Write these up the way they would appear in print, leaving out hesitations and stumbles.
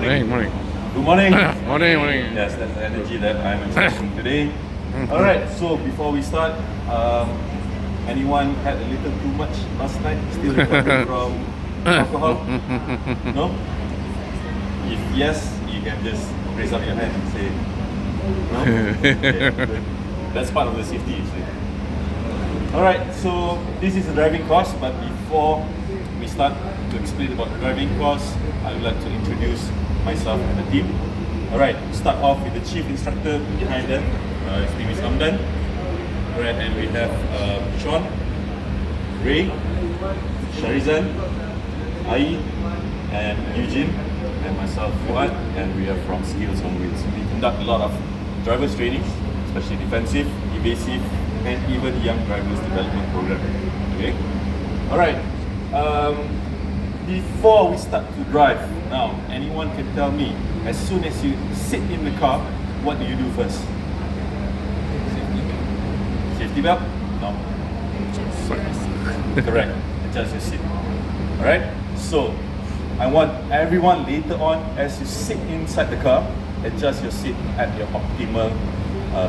Morning. Morning. Good morning. Morning. Yes, that's the energy that I'm expecting today. Alright, so before we start, anyone had a little too much last night? Still recovering from alcohol? No? If yes, you can just raise up your hand and say no. Okay, good. That's part of the safety issue. Alright, so this is a driving course, but before we start to explain about the driving course, I would like to introduce myself and the team. Alright, start off with the chief instructor behind them. His name is Hamdan. Alright, and we have Sean, Ray, Sharizan, Ai, and Eugene, and myself, Fuad, and we are from Skills on Wheels. We conduct a lot of drivers training, especially defensive, evasive, and even young drivers development program. Okay. Alright. Before we start to drive, now anyone can tell me, as soon as you sit in the car, what do you do first? Safety belt? No. Correct. Adjust your seat. Alright? So, I want everyone later on, as you sit inside the car, adjust your seat at your optimal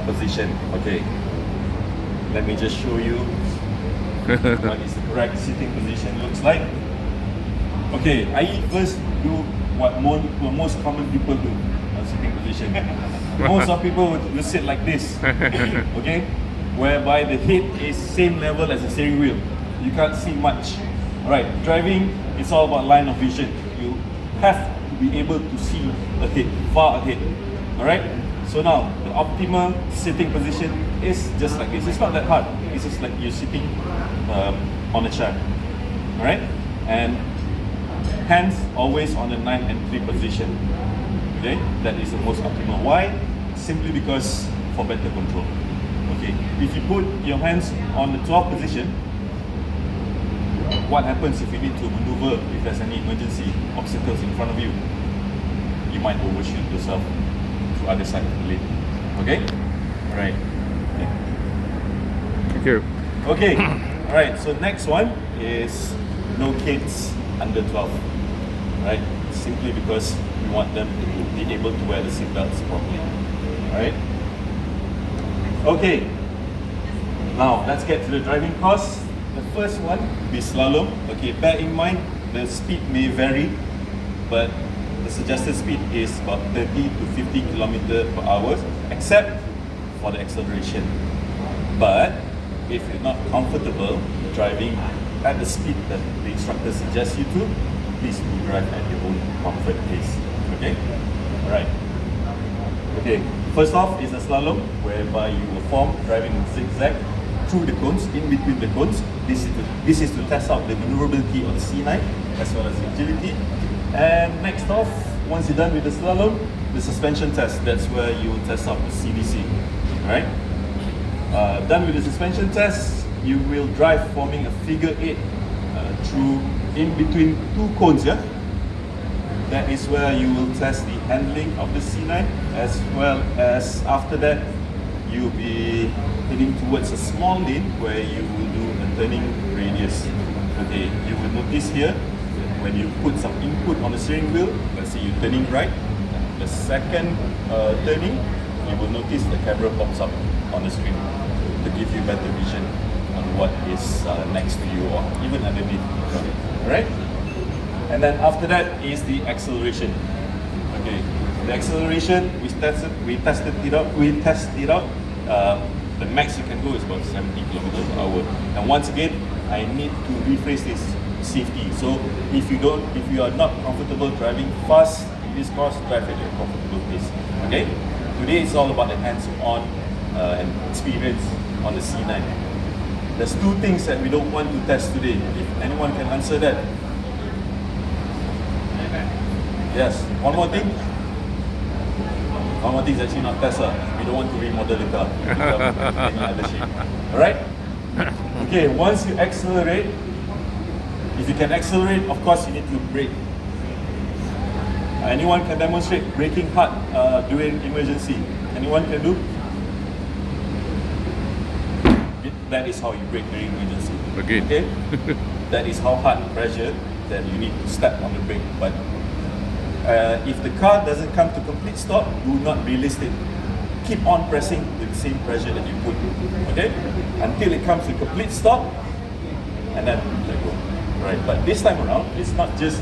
position. Okay. Let me just show you what is the correct sitting position looks like. Okay, I first do what most common people do on sitting position. Most of people will sit like this, okay, whereby the head is same level as the steering wheel. You can't see much. Alright, driving, it's all about line of vision. You have to be able to see ahead, far ahead. Alright, so now the optimal sitting position is just like this. It's not that hard. It's just like you're sitting on a chair. Alright, and hands always on the 9 and 3 position. Okay, that is the most optimal. Why? Simply because for better control. Okay, if you put your hands on the 12 position, what happens if you need to maneuver, if there's any emergency obstacles in front of you? You might overshoot yourself to other side of the lane. Okay? Alright. Okay. Thank you. Okay. Alright, so next one is no kids under 12. Right? Simply because we want them to be able to wear the seatbelts properly. Alright? Okay. Now let's get to the driving course. The first one will be slalom. Okay, bear in mind the speed may vary, but the suggested speed is about 30 to 50 km per hour, except for the acceleration. But if you're not comfortable driving at the speed that the instructor suggests you to, please do drive at your own comfort pace. Okay? Alright. Okay, first off is a slalom, whereby you will form driving zigzag through the cones, in between the cones. This is to test out the maneuverability of the C9 as well as the agility. And next off, once you're done with the slalom, the suspension test. That's where you will test out the CDC. Alright? Done with the suspension test, you will drive forming a figure 8 through in between two cones. Yeah, that is where you will test the handling of the C9, as well as after that you'll be heading towards a small lane where you will do a turning radius. Okay, you will notice here when you put some input on the steering wheel, let's say you're turning right, the second turning, you will notice the camera pops up on the screen to give you better vision on what is next to you or even underneath. Alright? And then after that is the acceleration. Okay, the acceleration we tested it out. The max you can go is about 70 km per hour. And once again, I need to rephrase this: safety. So if you are not comfortable driving fast in this course, drive at your comfortable pace. Okay? Today it's all about the hands-on and experience on the C9. There's two things that we don't want to test today. If anyone can answer that. Yes. One more thing. One more thing is actually not test. We don't want to remodel the car. Any other shape. Alright? Okay, once you accelerate, if you can accelerate, of course you need to brake. Anyone can demonstrate braking hard during emergency? Anyone can do? That is how you brake during emergency. Okay? That is how hard pressure that you need to step on the brake. But If the car doesn't come to complete stop, do not release it. Keep on pressing with the same pressure that you put, okay? Until it comes to complete stop, and then let go. Right, but this time around, it's not just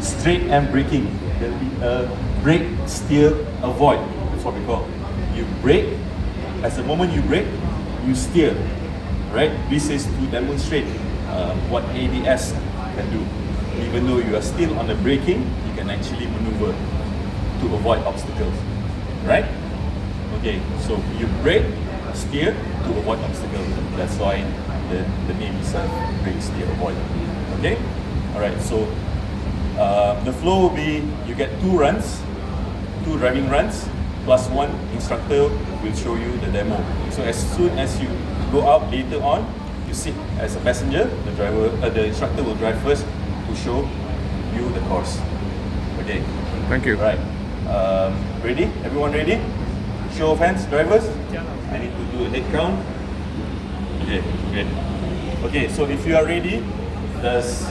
straight and braking. There'll be a brake, steer, avoid. That's what we call. You brake, as the moment you brake, you steer. Right? This is to demonstrate what ABS can do. Even though you are still on the braking, you can actually maneuver to avoid obstacles. Right? Okay, so you brake, steer to avoid obstacles. That's why the name is brake, steer, avoid. Okay? Alright, so the flow will be, you get 2 runs, 2 driving runs, plus 1 instructor will show you the demo. So as soon as you go out later on, you sit as a passenger, the instructor will drive first to show you the course. Okay? Thank you. Right. Ready? Everyone ready? Show of hands, drivers? I need to do a head count. Okay, great. Okay, so if you are ready, does